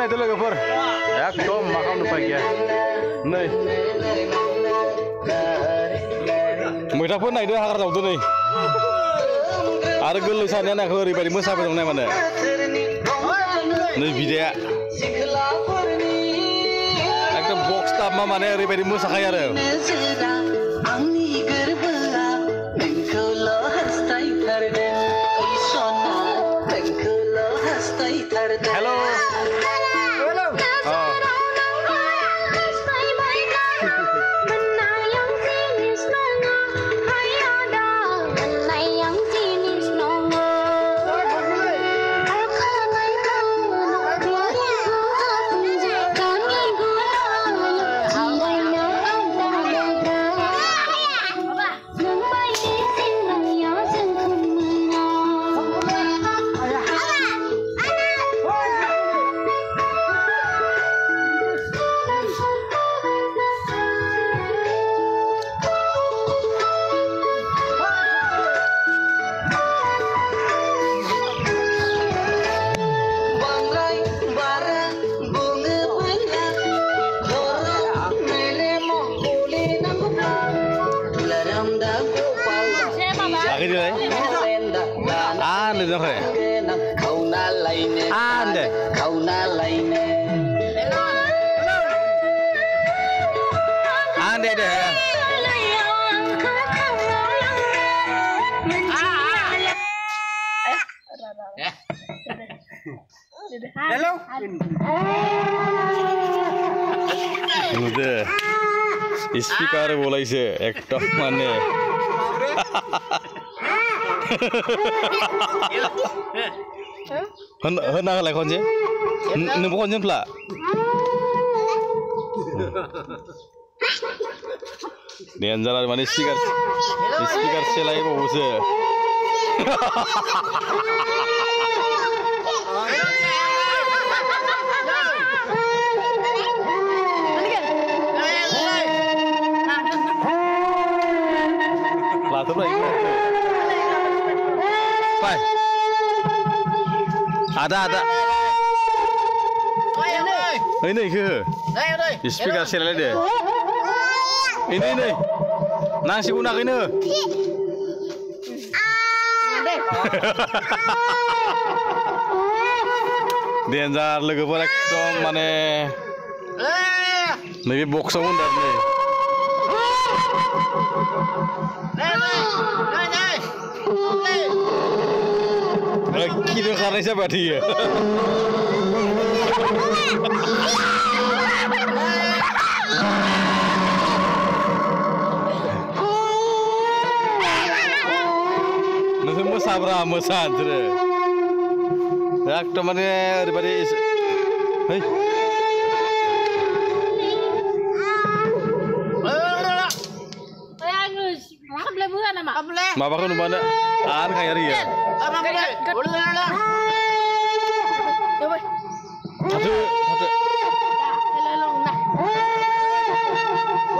नायदो लोगोफोर एकदम मा खालामनो उपाय गैया नै मैथाफोर नायदो हाग्रा जावदो नै आरो गोरलै सानैया नायखौ ओरैबायदि मोसाबाय दं नाय माने नै बिदाया एकदम बक्स दाममा माने ओरैबायदि मोसाखायो आरो hello Hello. Udah. Speaker boleh sih, ektok mana? Hendak kalau konjen, nempu konjen pula. Di antara mana speaker selai bawa sih. Latar lagi. Pai. Ada. Ini ke? Speaker selai deh. Ini. Nasi kunak ini. Dianjar logofor ekdom mane nebe box undar ne kilo karena siapa dia nasi musabra musadre একটা মানে এবারে এই বাবা কোন মানে আর খাই আর ইয়া হাতে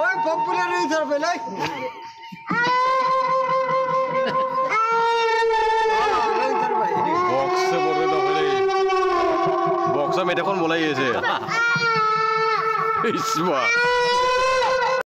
ওই পপুলার এই ধরবে লাই Box meter kon mulai ya sih. Isma.